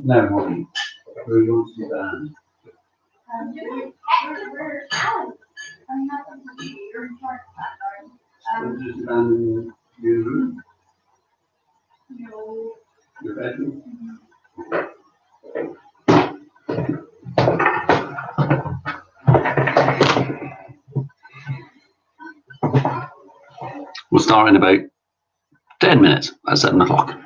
No, Molly. Who wants to do that? We'll just abandon your room? Your bedroom? We'll start in about 10 minutes at 7 o'clock.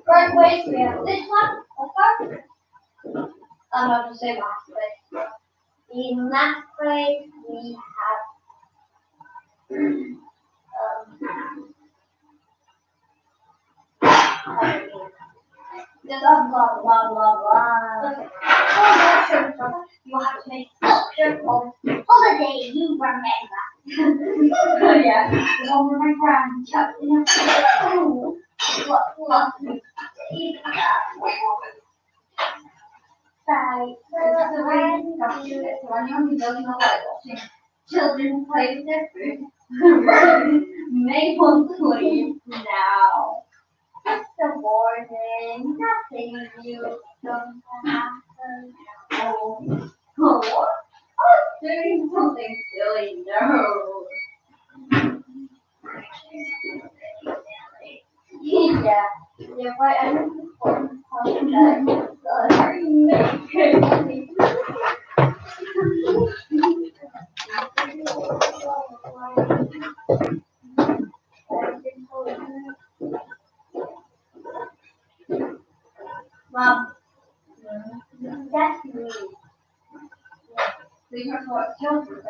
Right ways, we have this one, okay? I'm not to say last place. In last place, we have blah blah blah blah blah. Okay. You have to make sculpture of holiday. You remember? Oh yeah, the one with my grandchild. Children play with their food. May want to leave now. It's the morning. Nothing new. Don't happen. Oh, what? I was doing something silly. No. Yeah. Yeah, but I don't know Mom, that's me. We are what children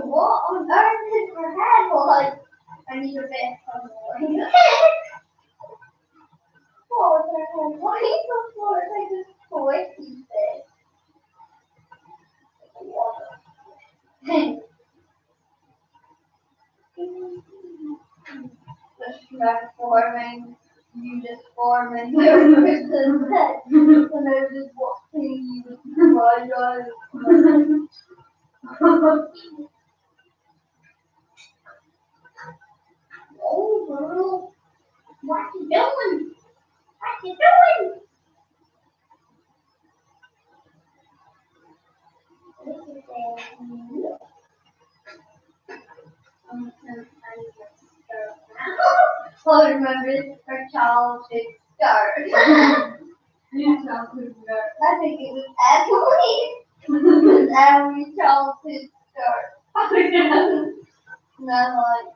What on earth is her head like? I need a bit of Oh, why is the floor like this squishy thing? Just transforming, you just forming the person that, and I was just watching you. My God. Oh, girl, what you doing? What you doing? I remember her childhood start. I think it was Emily. It was Emily's childhood start. And I'm like,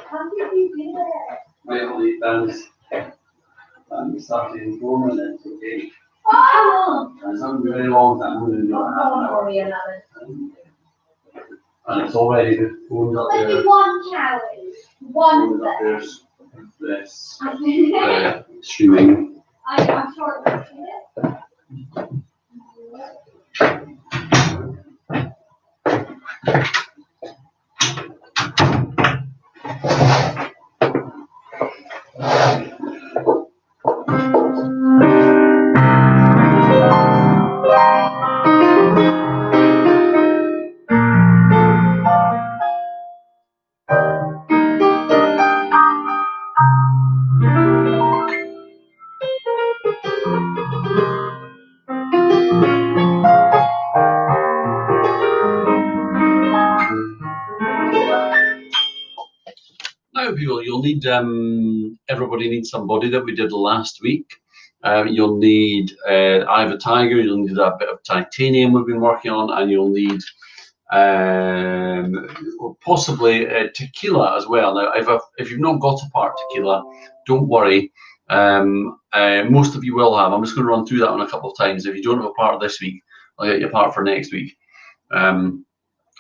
how did you do that? Well, we found started in 4 minutes, okay? Oh! It's not a very long time, we're doing about half an hour. And it's already the phone's up Maybe there. one challenge. One Phone's up thing. there. This streaming. I'm sure it's Now, people, you'll need, everybody needs somebody that we did last week. You'll need Eye of a Tiger, you'll need a bit of titanium we've been working on, and you'll need possibly tequila as well. Now, if you've not got a part tequila, don't worry. Most of you will have. I'm just going to run through that on a couple of times. If you don't have a part this week, I'll get you a part for next week. I'm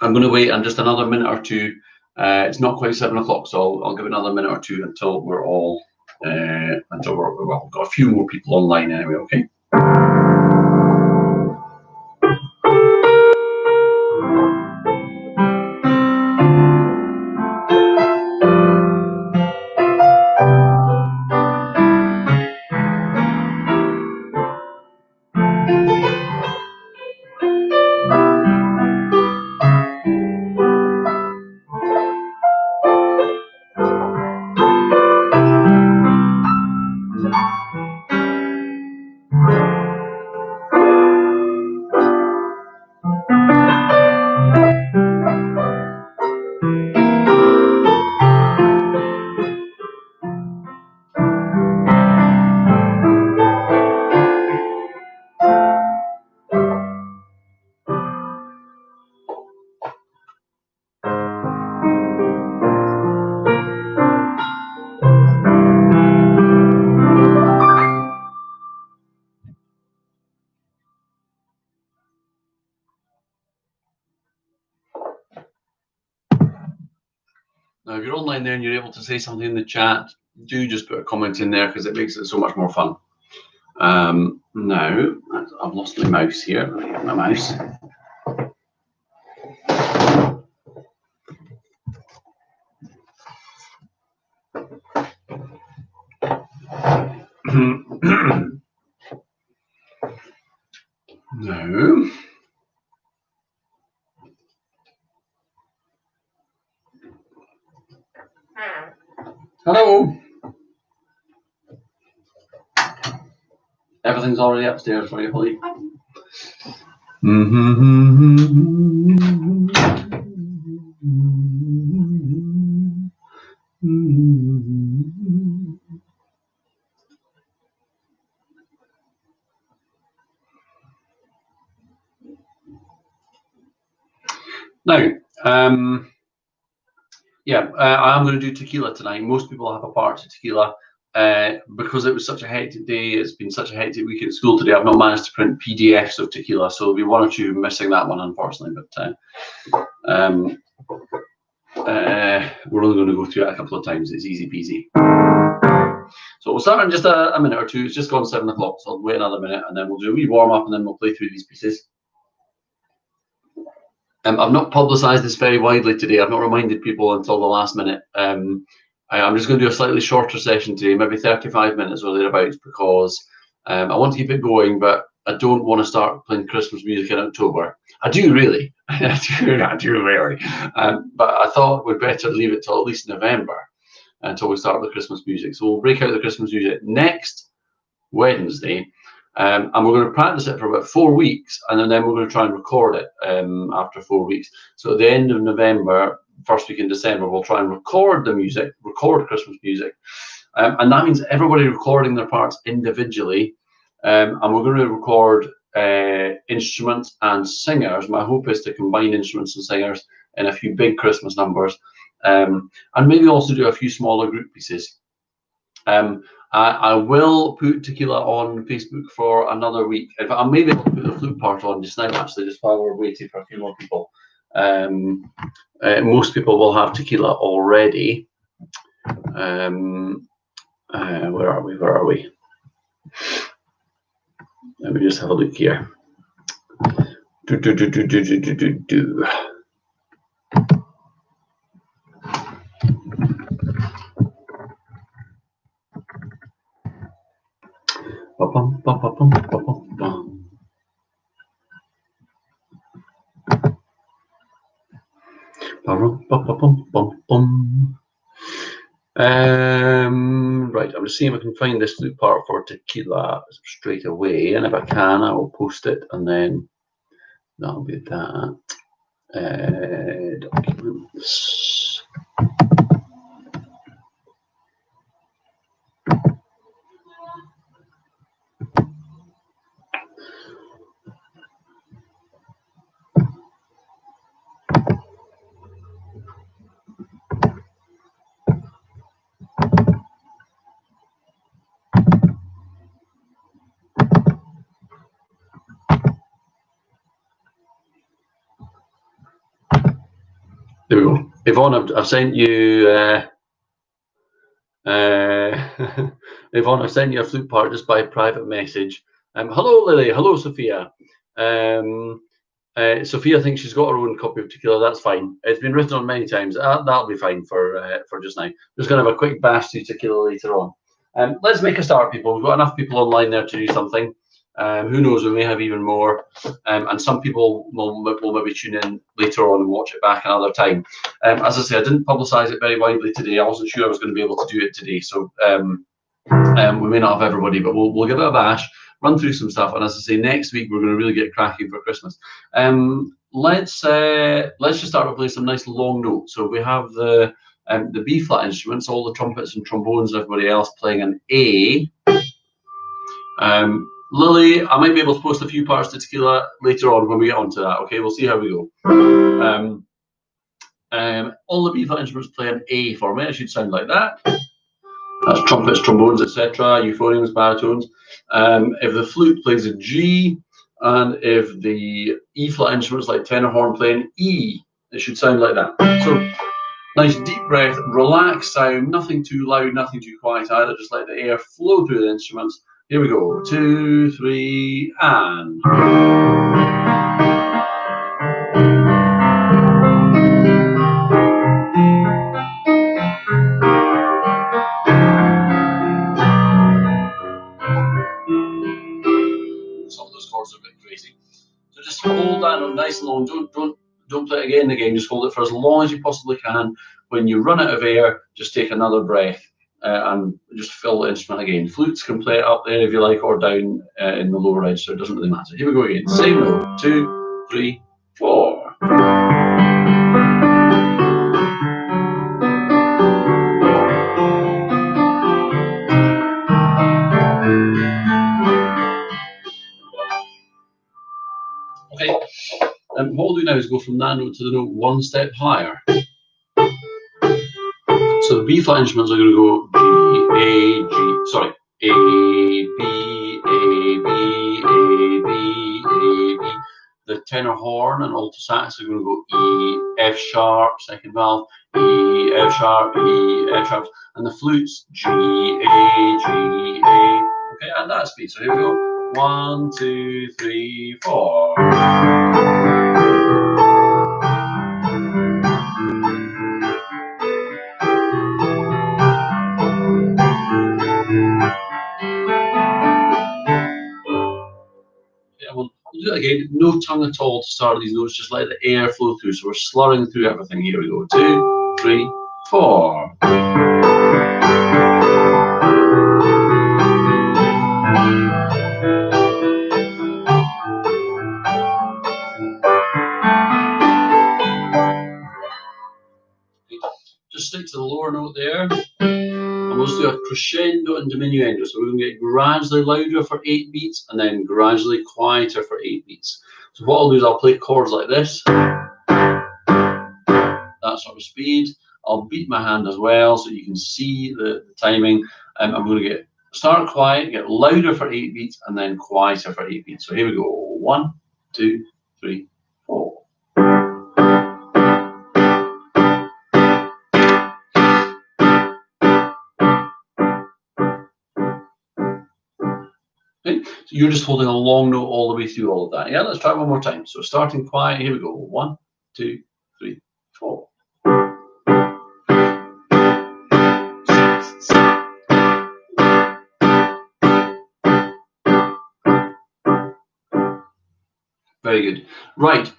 going to wait on just another minute or two. It's not quite 7 o'clock, so I'll give it another minute or two until we're all, well, we've got a few more people online anyway, okay? online there and you're able to say something in the chat, do just put a comment in there because it makes it so much more fun. Now, I've lost my mouse here. Let me get my mouse. No. Hello. Everything's already upstairs for you, Holly. Now, I'm going to do tequila tonight. Most people have a part to tequila. Because it was such a hectic day, it's been such a hectic week at school today, I've not managed to print PDFs of tequila, so there'll be one or two missing that one, unfortunately, but we're only going to go through it a couple of times. It's easy peasy. So we'll start in just a minute or two. It's just gone 7 o'clock, so I'll wait another minute, and then we'll do a wee warm-up, and then we'll play through these pieces. I've not publicised this very widely today. I've not reminded people until the last minute. I'm just going to do a slightly shorter session today, maybe 35 minutes or thereabouts, because I want to keep it going, but I don't want to start playing Christmas music in October. I do really, I do really. But I thought we'd better leave it till at least November until we start the Christmas music. So we'll break out the Christmas music next Wednesday, and we're going to practice it for about 4 weeks, and then we're going to try and record it after 4 weeks. So at the end of November, first week in December, we'll try and record the music, record Christmas music, and that means everybody recording their parts individually, and we're going to record instruments and singers. My hope is to combine instruments and singers in a few big Christmas numbers, and maybe also do a few smaller group pieces. I will put tequila on Facebook for another week. In fact, I'll maybe put the flute part on just now, actually, just while we're waiting for a few more people. Most people will have tequila already. Where are we? Where are we? Let me just have a look here. Right, I'm just seeing if I can find this flute part for tequila straight away, and if I can, I will post it, and then that'll be that. Documents. There we go. Yvonne, I've sent you. Yvonne, I've sent you a flute part just by private message. Hello, Lily. Hello, Sophia. Sophia thinks she's got her own copy of tequila. That's fine. It's been written on many times. That'll be fine for just now. Just going to have a quick bash through tequila later on. Let's make a start, people. We've got enough people online there to do something. Who knows, we may have even more, and some people will maybe tune in later on and watch it back another time. As I say, I didn't publicise it very widely today. I wasn't sure I was going to be able to do it today, so we may not have everybody, but we'll give it a bash, run through some stuff, and as I say, next week we're going to really get cracking for Christmas. Let's just start with playing some nice long notes. So we have the B flat instruments, all the trumpets and trombones and everybody else playing an A. Lily, I might be able to post a few parts to tequila later on when we get onto that. Okay, we'll see how we go. All the B flat instruments play an A for me. It should sound like that. That's trumpets, trombones, etc., euphoniums, baritones. If the flute plays a G, and if the E flat instruments like tenor horn play an E, it should sound like that. So Nice deep breath, relaxed sound, nothing too loud, nothing too quiet either. Just let the air flow through the instruments. Here we go. 2, 3, and. Some of those chords are a bit crazy. So just hold that note nice and long. Don't play it again and again. Just hold it for as long as you possibly can. When you run out of air, just take another breath and just fill the instrument again. Flutes can play it up there if you like, or down in the lower register. It doesn't really matter. Here we go again. Same note. 2, 3, 4. Okay. What we'll do now is go from that note to the note one step higher. So the B flat instruments are going to go G, A, G, sorry, A, B, A, B, A, B, A, B. The tenor horn and alto sax are going to go E, F sharp, second valve, E, F sharp, E, F sharp, and the flutes G, A, G, A. Okay, at that speed. So here we go. 1, 2, 3, 4. We'll do it again. No tongue at all to start these notes. Just let the air flow through. So we're slurring through everything. Here we go. 2, 3, 4. Just stick to the lower note there. And we'll just do a crescendo and diminuendo. So we're going to get gradually louder for 8 beats and then gradually quieter for 8 beats. So what I'll do is I'll play chords like this. That sort of speed. I'll beat my hand as well so you can see the timing. I'm going to start quiet, get louder for 8 beats, and then quieter for 8 beats. So here we go. 1, 2, 3, 4. Okay, so you're just holding a long note all the way through all of that. Yeah, let's try one more time. So starting quiet, here we go. 1, 2, 3, 4. Very good. Right.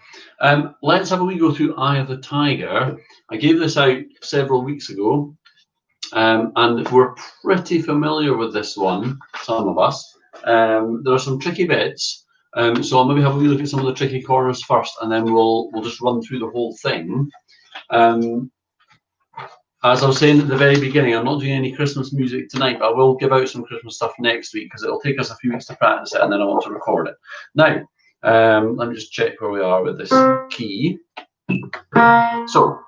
Let's have a wee go through Eye of the Tiger. I gave this out several weeks ago, and we're pretty familiar with this one, some of us. There are some tricky bits, so I'll maybe have a wee look at some of the tricky corners first, and then we'll just run through the whole thing. As I was saying at the very beginning, I'm not doing any Christmas music tonight, but I will give out some Christmas stuff next week because it'll take us a few weeks to practice it, and then I want to record it. Now, let me just check where we are with this key. So.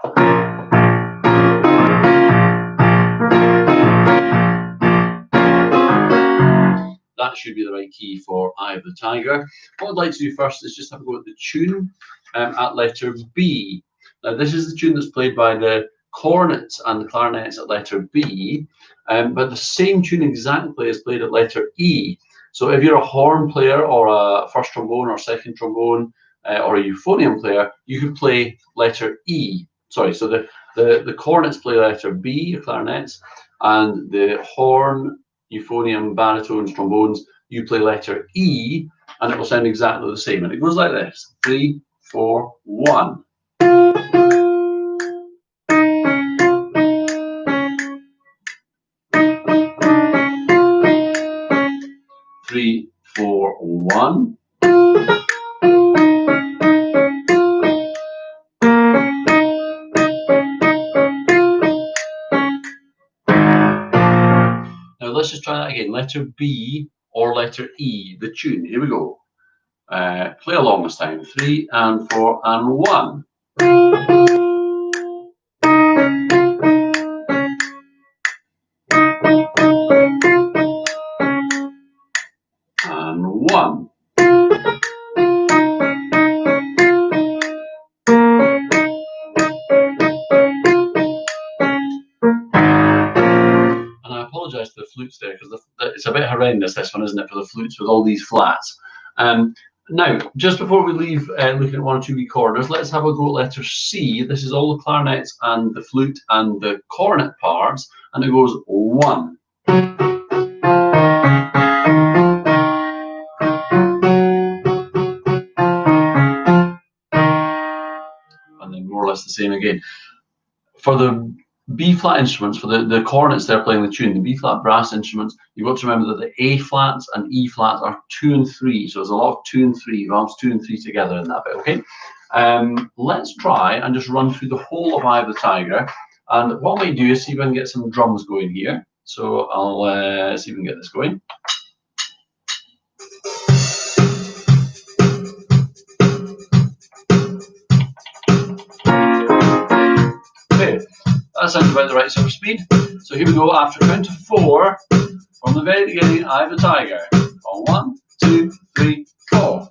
That should be the right key for Eye of the Tiger. What I'd like to do first is just have a go at the tune at letter B. Now, this is the tune that's played by the cornets and the clarinets at letter B, but the same tune exactly is played at letter E. So if you're a horn player or a first trombone or second trombone or a euphonium player, you could play letter E. Sorry, so the cornets play letter B, the clarinets, and the horn, euphonium, baritones, trombones, you play letter E, and it will sound exactly the same. And it goes like this: 3, 4, 1. 3, 4, 1. Now let's just try that again. Letter B or letter E, the tune. Here we go. Play along this time. 3 and 4 and 1. And 1. flutes there, because it's a bit horrendous, this one, isn't it, for the flutes with all these flats. Now, just before we leave looking at 1 or 2 wee corners, let's have a go at letter C. This is all the clarinets and the flute and the cornet parts, and it goes 1. And then more or less the same again. For the B flat instruments, for the cornets they're playing the tune, the B flat brass instruments, you've got to remember that the A flats and E flats are 2 and 3. So there's a lot of 2 and 3, valves 2 and 3 together in that bit, okay? Let's try and just run through the whole of Eye of the Tiger. And what I might do is see if I can get some drums going here. So I'll see if we can get this going. Okay. That sounds about the right sort of speed. So here we go, after count of 4, from the very beginning, Eye of the Tiger. On 1, 2, 3, 4.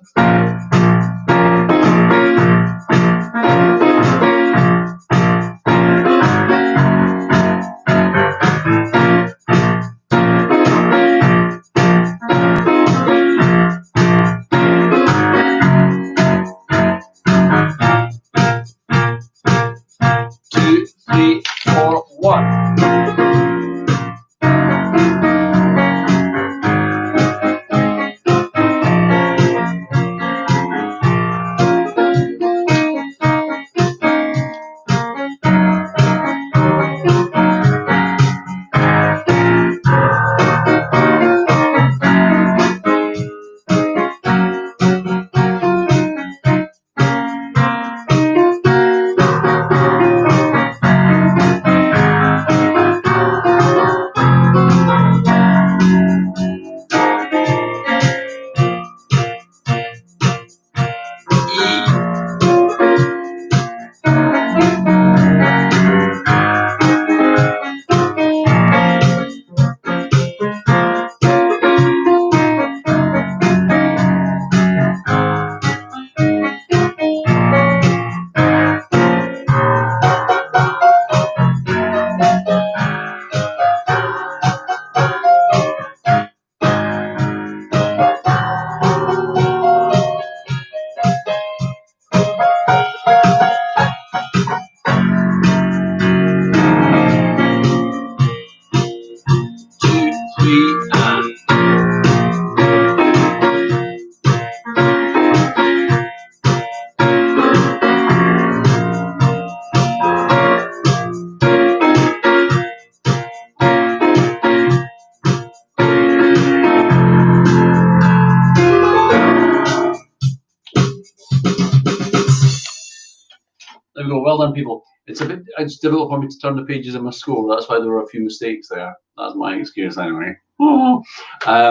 There we go. Well done, people. It's difficult for me to turn the pages in my score. That's why there were a few mistakes there. That's my excuse anyway. Now, I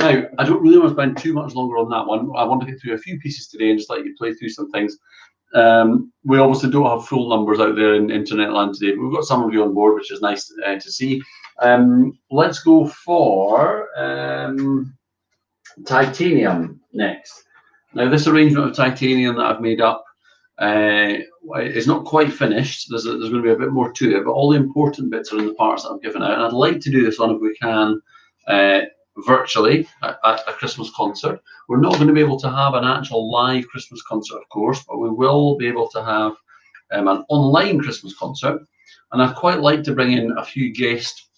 don't really want to spend too much longer on that one. I want to get through a few pieces today and just let you play through some things. We obviously don't have full numbers out there in internet land today, but we've got some of you on board, which is nice to see. Let's go for Titanium next. Now, this arrangement of Titanium that I've made up is not quite finished. There's going to be a bit more to it, but all the important bits are in the parts that I've given out. And I'd like to do this one, if we can, virtually at a Christmas concert. We're not going to be able to have an actual live Christmas concert, of course, but we will be able to have an online Christmas concert. And I'd quite like to bring in a few guest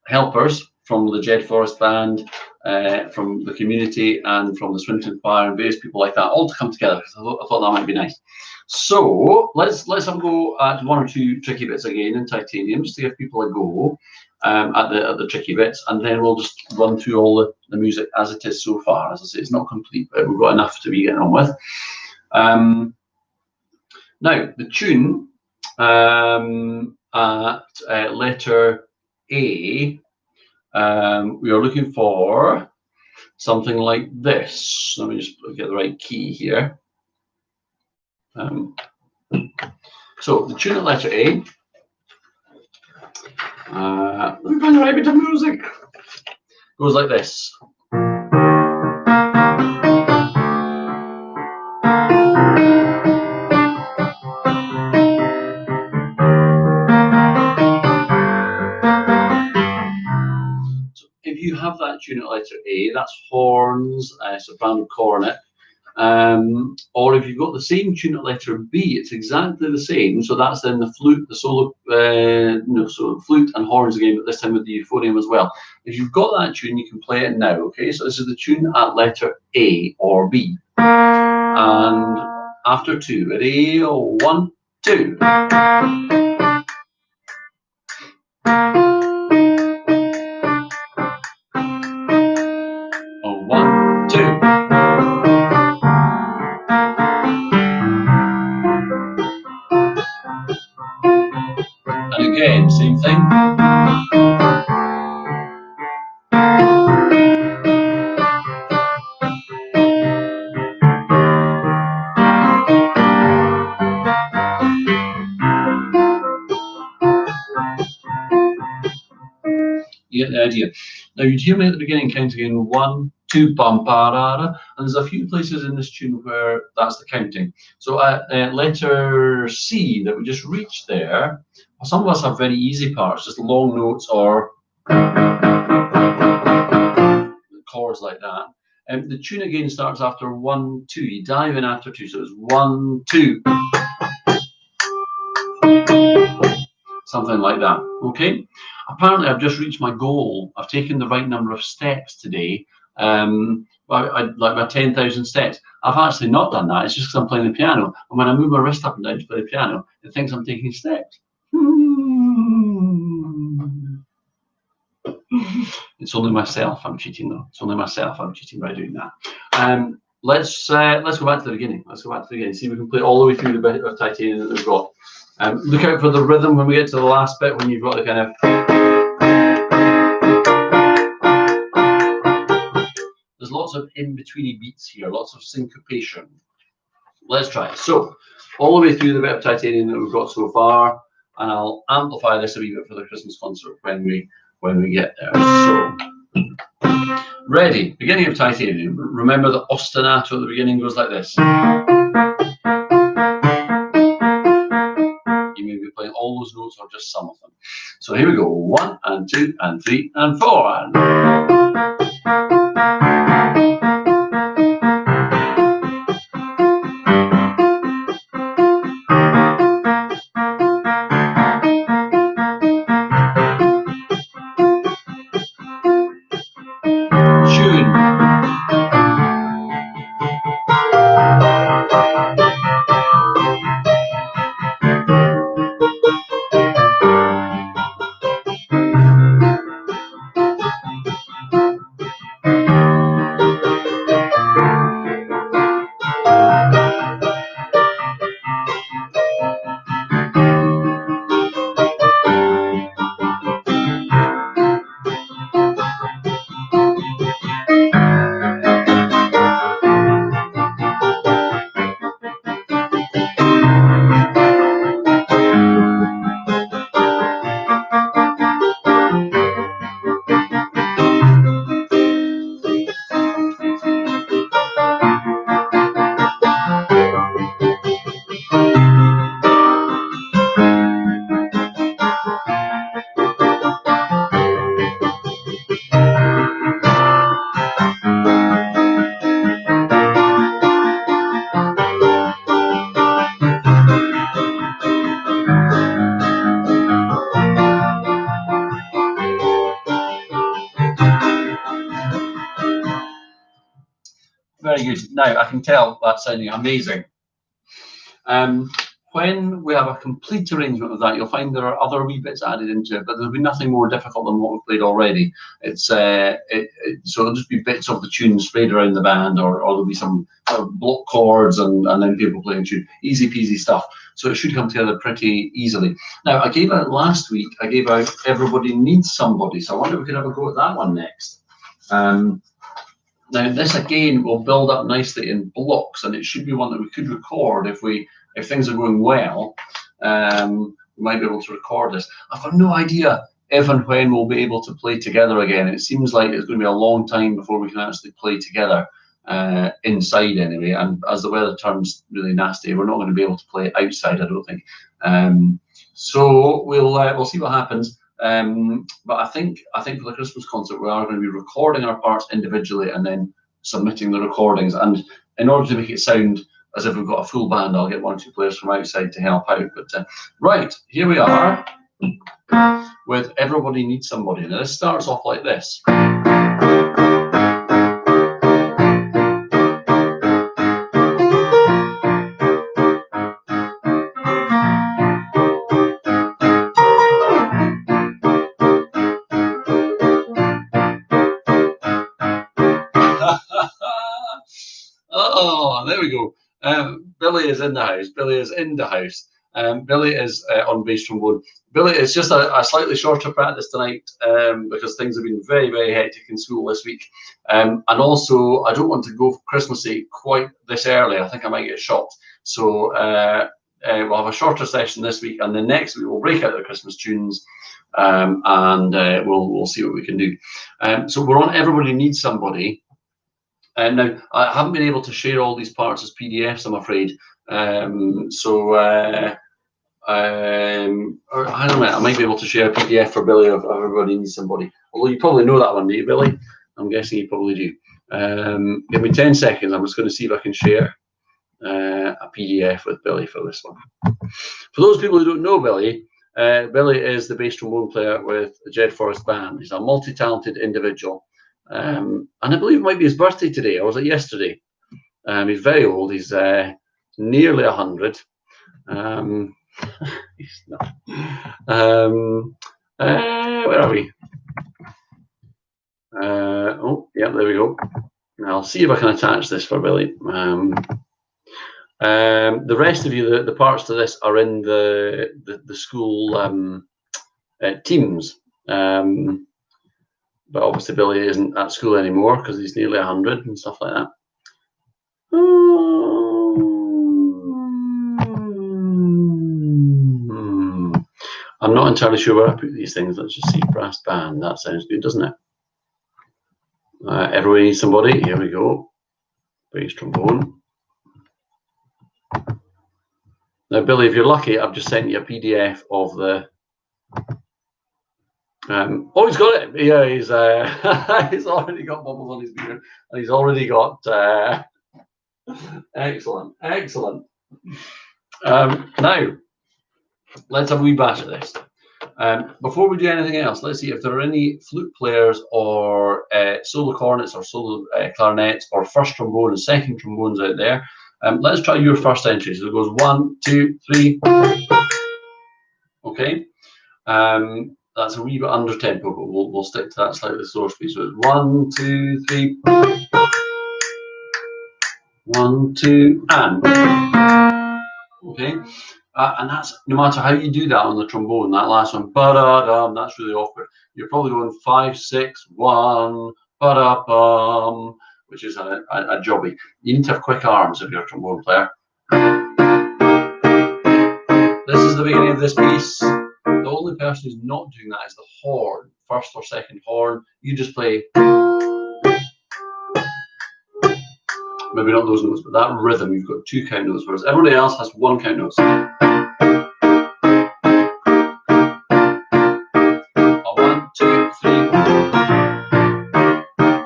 helpers from the Jed Forest Band, from the community, and from the Swinton Choir, and various people like that, all to come together, because I thought that might be nice. So let's have a go at 1 or 2 tricky bits again in Titanium, just to give people a go at the tricky bits, and then we'll just run through all the music as it is so far. As I say, it's not complete, but we've got enough to be getting on with. Now, the tune at letter A, we are looking for something like this. Let me just get the right key here. So the tune at letter A, let me find the right bit of music, goes like this. that tune at letter A, that's horns, soprano, cornet. Or if you've got the same tune at letter B, it's exactly the same. So that's then the flute, the solo, so flute and horns again, but this time with the euphonium as well. If you've got that tune, you can play it now. Okay, so this is the tune at letter A or B, and after 2, ready, 1, 2. Oh, 1, 2. And again, same thing. You get the idea. Now you'd hear me at the beginning counting in 1, 2, bum, ba, da, da, and there's a few places in this tune where that's the counting. So at letter C that we just reached there, some of us have very easy parts, just long notes or chords like that. And the tune again starts after 1, 2. You dive in after 2, so it's 1, 2. Something like that, okay? Apparently, I've just reached my goal. I've taken the right number of steps today, like my 10,000 steps. I've actually not done that. It's just because I'm playing the piano. And when I move my wrist up and down to play the piano, it thinks I'm taking steps. It's only myself I'm cheating, though. It's only myself I'm cheating by doing that. Let's go back to the beginning. Let's go back to the beginning. See if we can play all the way through the bit of titanium that we've got. Look out for the rhythm when we get to the last bit, when you've got the kind of... There's lots of in-betweeny beats here, lots of syncopation. Let's try it. So, all the way through the bit of titanium that we've got so far, and I'll amplify this a wee bit for the Christmas concert when we get there. So, ready, beginning of titanium. Remember the ostinato at the beginning goes like this. You may be playing all those notes or just some of them. So here we go. 1 and 2 and 3 and 4 and... Very good. Now, I can tell that's sounding amazing. When we have a complete arrangement of that, you'll find there are other wee bits added into it, but there'll be nothing more difficult than what we've played already. So it'll just be bits of the tune sprayed around the band, or there'll be some block chords and then people playing tune. Easy peasy stuff. So it should come together pretty easily. Now, I gave out last week, I gave out Everybody Needs Somebody, so I wonder if we could have a go at that one next. Now, this again will build up nicely in blocks, and it should be one that we could record if things are going well. We might be able to record this. I've got no idea if and when we'll be able to play together again. It seems like it's going to be a long time before we can actually play together inside anyway. And as the weather turns really nasty, we're not going to be able to play outside, I don't think. So we'll see what happens. But I think for the Christmas concert, we are going to be recording our parts individually and then submitting the recordings. And in order to make it sound as if we've got a full band, I'll get 1 or 2 players from outside to help out. But right, here we are with Everybody Needs Somebody. Now this starts off like this. Oh, there we go. Billy is in the house. Billy is in the house. Billy is on bass trombone. Billy, it's just a slightly shorter practice tonight because things have been very, very hectic in school this week. And also, I don't want to go Christmassy quite this early. I think I might get shocked. So we'll have a shorter session this week, and then next week we'll break out the Christmas tunes and we'll see what we can do. So we're on Everybody Needs Somebody. Now, I haven't been able to share all these parts as PDFs, I'm afraid. I don't know, I might be able to share a PDF for Billy of Everybody Needs Somebody. Although you probably know that one, do you, Billy? I'm guessing you probably do. Give me 10 seconds. I'm just going to see if I can share a PDF with Billy for this one. For those people who don't know Billy, Billy is the bass trombone player with the Jed Forrest Band. He's a multi-talented individual. And I believe it might be his birthday today, or was it yesterday? He's very old. He's nearly 100. He's not. Where are we? Oh, yeah, there we go. I'll see if I can attach this for Billy. The rest of you, the parts to this are in the school teams. But obviously Billy isn't at school anymore because he's nearly 100 and stuff like that. I'm not entirely sure where I put these things. Let's just see. Brass band. That sounds good, doesn't it? Everybody Needs Somebody. Here we go. Bass trombone. Now, Billy, if you're lucky, I've just sent you a PDF of the. Oh, he's got it. Yeah, he's he's already got bubbles on his beard, and he's already got. Excellent. Now, let's have a wee bash at this. Before we do anything else, let's see if there are any flute players or solo cornets or solo clarinets or first trombone and second trombones out there. Let's try your first entry. So it goes 1, 2, 3. Okay. That's a wee bit under tempo, but we'll stick to that slightly slower speed. So it's 1, 2, 3. 1, 2, and. Okay. And that's no matter how you do that on the trombone. That last one, ba-da-dum, that's really awkward. You're probably going 5, 6, 1, ba-da-bum, which is a jobby. You need to have quick arms if you're a trombone player. This is the beginning of this piece. The only person who's not doing that is the horn, first or second horn. You just play, maybe not those notes, but that rhythm, you've got 2 count notes, whereas everybody else has 1 count notes. 1, 2, 3.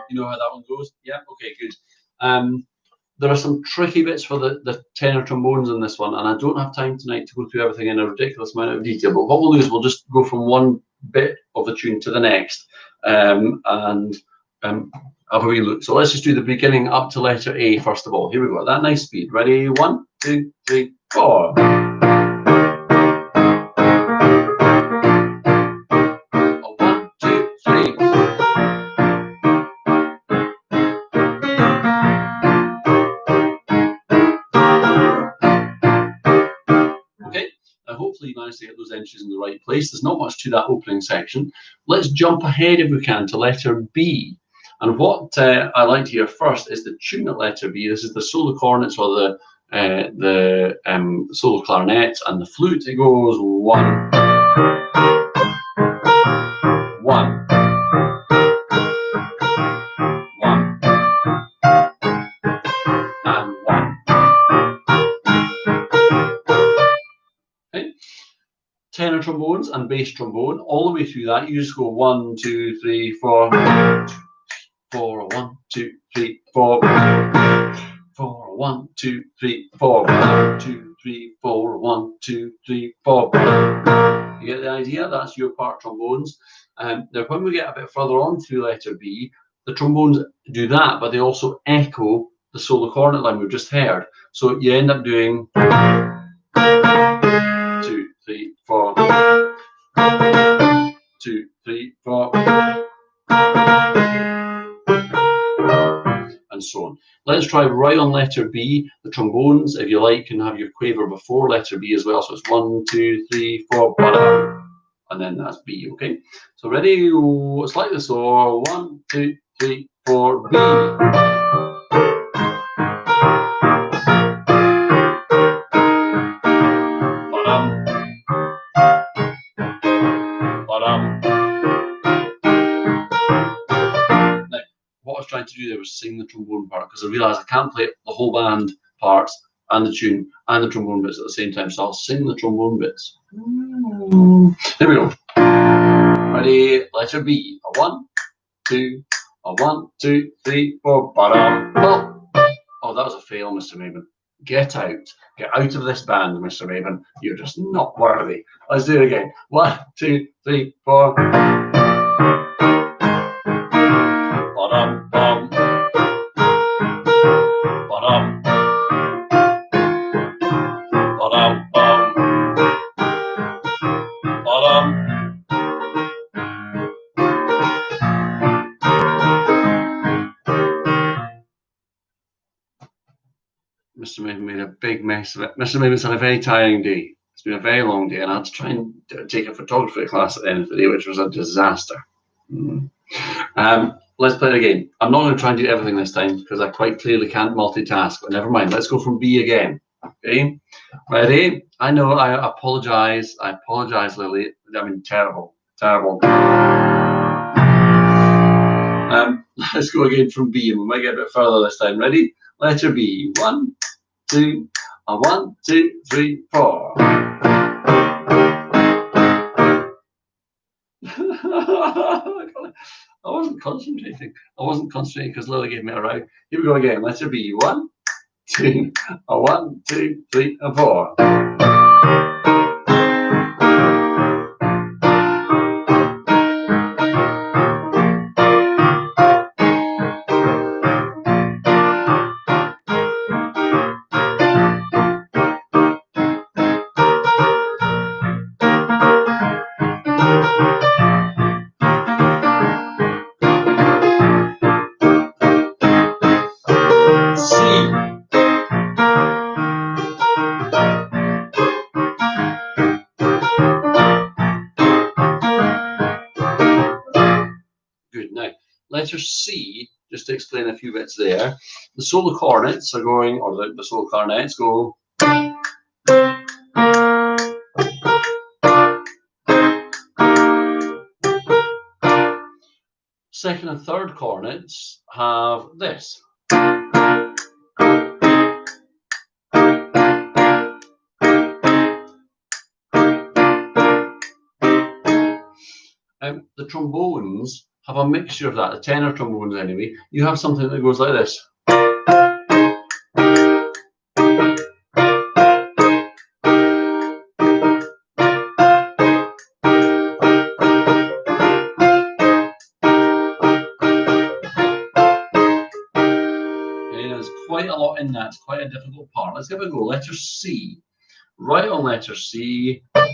You know how that one goes? Yeah, okay, good. There are some tricky bits for the tenor trombones in this one, and I don't have time tonight to go through everything in a ridiculous amount of detail, but what we'll do is we'll just go from one bit of the tune to the next and have a wee look. So let's just do the beginning up to letter A first of all. Here we go, at that nice speed. Ready? 1, 2, 3, 4. 1, 2, 3. Okay, now hopefully you managed to get those entries in the right place. There's not much to that opening section. Let's jump ahead if we can to letter B. And what I like to hear first is the tune at letter B. This is the solo cornets or the solo clarinets and the flute. It goes 1, 1, 1, and 1. Okay. tenor trombones and bass trombone, all the way through that, you just go 1, 2, 3, 4, 4, 1, 2, 3, 4, 4, 1, 2, 3, 4, 1, 2, 3, 4, 1, 2, 3, 4. You get the idea? That's your part trombones. Now, when we get a bit further on through letter B, the trombones do that, but they also echo the solo cornet line we've just heard. So you end up doing 2, 3, 4, 2, 3, 4, and so on. Let's try right on letter B. The trombones, if you like, can have your quaver before letter B as well. So it's 1, 2, 3, 4, and then that's B, okay? So ready? It's like this. So 1, 2, 3, 4, B. What I was trying to do there was sing the trombone part, because I realised I can't play the whole band parts and the tune and the trombone bits at the same time, so I'll sing the trombone bits. There we go. Ready? Letter B. A 1, 2, a 1, 2, 3, 4. Oh, that was a fail, Mr. Maven. Get out. Get out of this band, Mr. Maven. You're just not worthy. Let's do it again. 1, 2, 3, 4. Mr. Maven made a big mess of it. Mr. Maven's had a very tiring day. It's been a very long day, and I had to try and take a photography class at the end of the day, which was a disaster. Let's play it again. I'm not going to try and do everything this time because I quite clearly can't multitask, but never mind. Let's go from B again. Okay, ready? I know, I apologize. I apologize, Lily. I mean, terrible. Let's go again from B, and we might get a bit further this time. Ready? Letter B. 1, 2, a 1, 2, 3, 4. I wasn't concentrating because Lily gave me a row. Here we go again. Letter B. 1, 2, a 1, 2, 3, and 4. Letter C, just to explain a few bits there, the solo cornets are going, or the solo clarinets go. Second and third cornets have this. The trombones have a mixture of that, the tenor trombones anyway. You have something that goes like this. Okay, there's quite a lot in that. It's quite a difficult part. Let's give it a go. Letter C. Right on letter C. A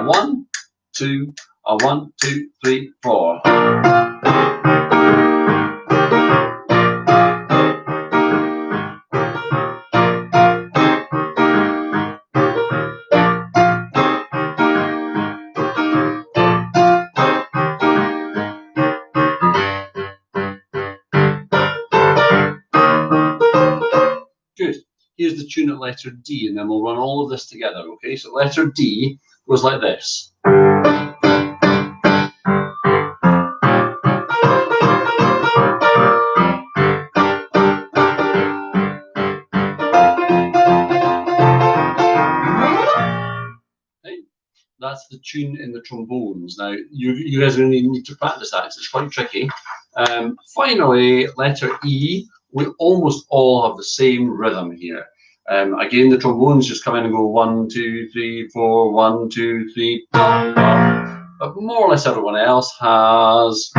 1, 2, a 1, 2, 3, 4. Good. Here's the tune at letter D, and then we'll run all of this together, okay? So letter D goes like this. the tune in the trombones. Now, you guys really need to practice that. It's quite tricky. Finally, letter E. We almost all have the same rhythm here. Again, the trombones just come in and go 1, 2, 3, 4, 1, 2, 3, bum, bum. But more or less everyone else has.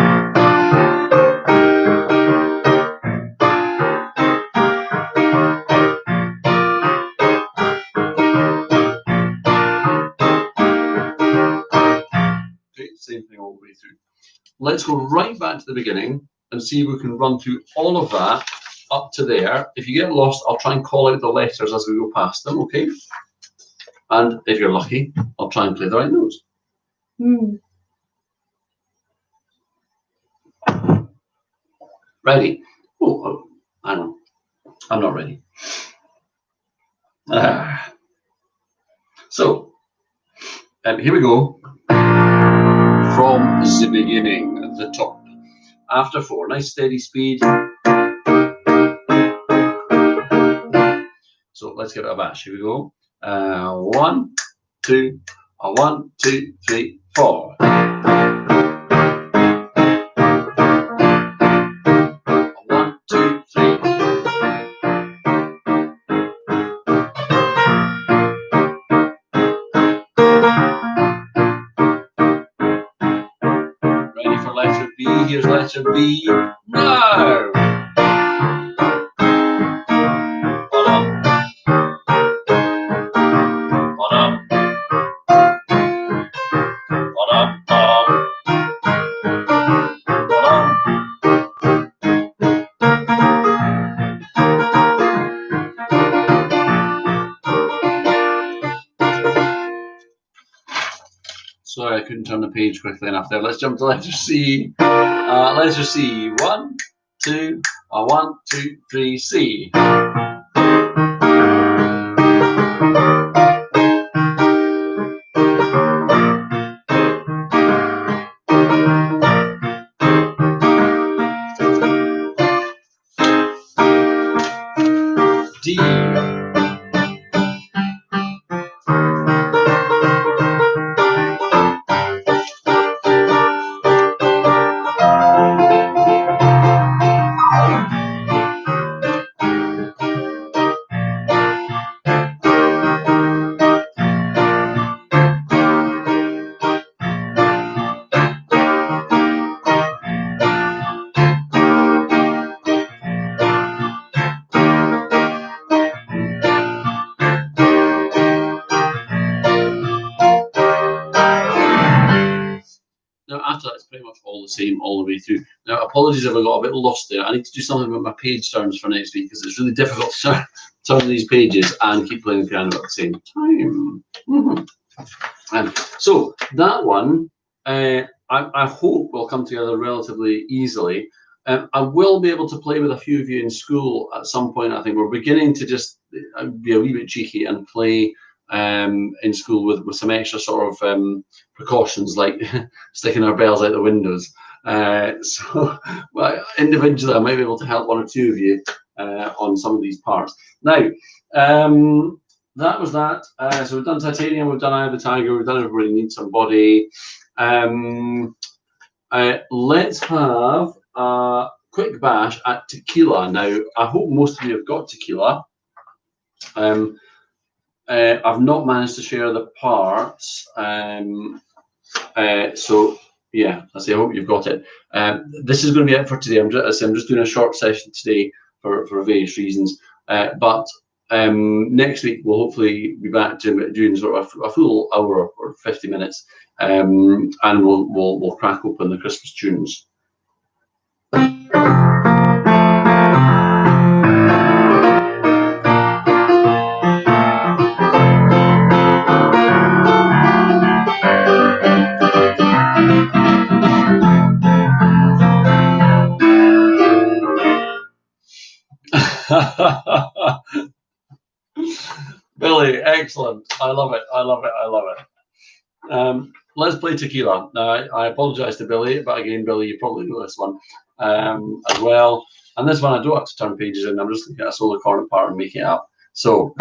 Same thing all the way through. Let's go right back to the beginning and see if we can run through all of that up to there. If you get lost, I'll try and call out the letters as we go past them, okay? And if you're lucky, I'll try and play the right notes. Ready? Oh, hang on. I'm not ready. So, here we go. From the beginning, at the top. After 4, nice steady speed. So let's give it a bash. Here we go. 1, 2, 1, 2, 3, 4. 1, 2, 3. Ready for letter B? Here's letter B. Now. Sorry, I couldn't turn the page quickly enough there. Let's jump to letter C. Letter C. 1, 2, 1, 2, 3, C. D. Now, after that, it's pretty much all the same all the way through. Now, apologies if I got a bit lost there. I need to do something with my page turns for next week because it's really difficult to turn these pages and keep playing the piano at the same time. So that one, I hope will come together relatively easily. I will be able to play with a few of you in school at some point. I think we're beginning to just be a wee bit cheeky and play in school with some extra sort of precautions, like sticking our bells out the windows. So individually, I might be able to help 1 or 2 of you on some of these parts. Now, that was that. So we've done Titanium, we've done Eye of the Tiger, we've done Everybody Needs Somebody. Let's have a quick bash at Tequila. Now, I hope most of you have got Tequila. I've not managed to share the parts. So yeah, I hope you've got it. This is going to be it for today. I'm just doing a short session today for various reasons. But next week we'll hopefully be back to doing sort of a full hour or 50 minutes, and we'll crack open the Christmas tunes. Billy, excellent. I love it. I love it. I love it. Let's play Tequila. Now, I apologize to Billy, but again, Billy, you probably know this one as well. And this one, I don't have to turn pages in. I'm just looking at a solo corner part and making it up. So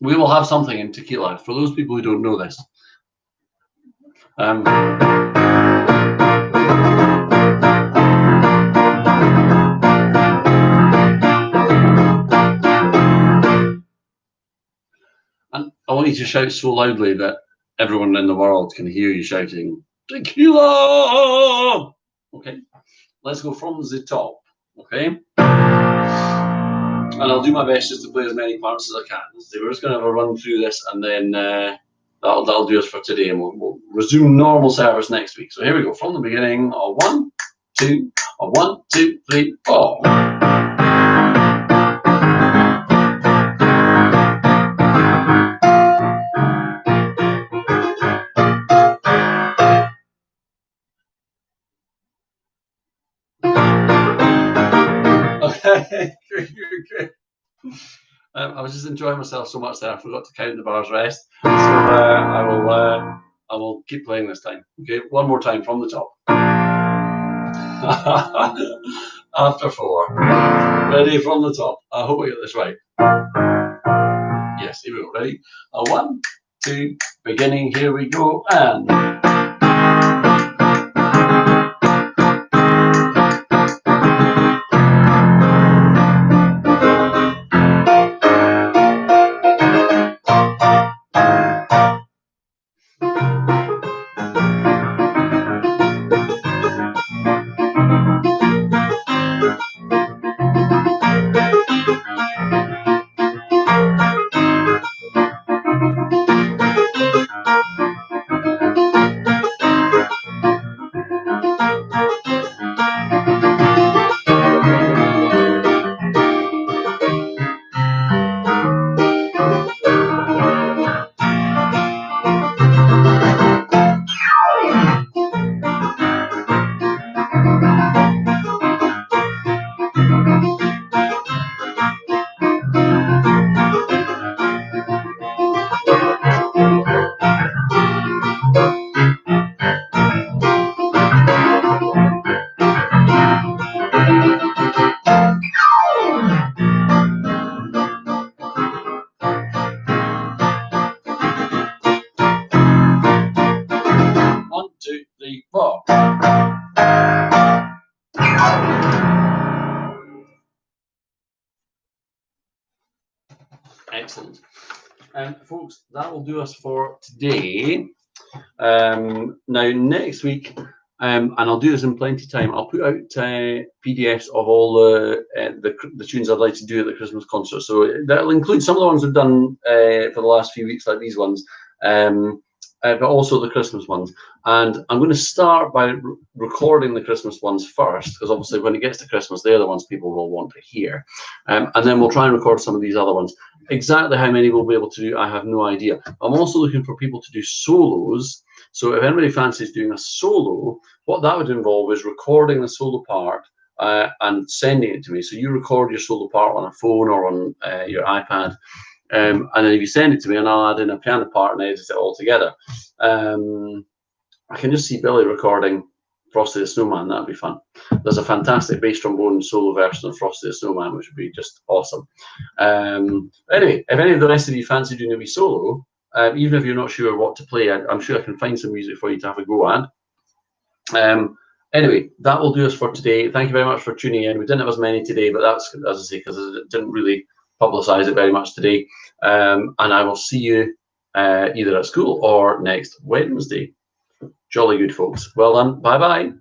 we will have something in Tequila. For those people who don't know this, And I want you to shout so loudly that everyone in the world can hear you shouting, tequila! Okay, let's go from the top, okay? And I'll do my best just to play as many parts as I can. So we're just going to have a run through this, and then that'll do us for today, and we'll resume normal service next week. So here we go, from the beginning, 1, 2, 1, 2, 3, 4. Okay, good. I was just enjoying myself so much there, I forgot to count the bar's rest. So I will keep playing this time. Okay, one more time from the top. After 4. Ready from the top. I hope I get this right. Yes, here we go. Ready? 1, 2, beginning. Here we go. And. Excellent. Folks, that will do us for today. Now, next week, and I'll do this in plenty of time, I'll put out PDFs of all the tunes I'd like to do at the Christmas concert. So that'll include some of the ones we've done for the last few weeks, like these ones, but also the Christmas ones. And I'm going to start by recording the Christmas ones first, because obviously when it gets to Christmas, they're the ones people will want to hear. And then we'll try and record some of these other ones. Exactly how many we'll be able to do, I have no idea. I'm also looking for people to do solos. So if anybody fancies doing a solo, what that would involve is recording the solo part and sending it to me. So you record your solo part on a phone or on your iPad. And then if you send it to me, and I'll add in a piano part and edit it all together. I can just see Billy recording Frosty the Snowman. That'd be fun. There's a fantastic bass trombone solo version of Frosty the Snowman, which would be just awesome. Anyway, if any of the rest of you fancy doing a wee solo, even if you're not sure what to play, I'm sure I can find some music for you to have a go at. Anyway, that will do us for today. Thank you very much for tuning in. We didn't have as many today, but that's, as I say, because I didn't really publicize it very much today. And I will see you either at school or next Wednesday. Jolly good, folks. Well done. Bye-bye.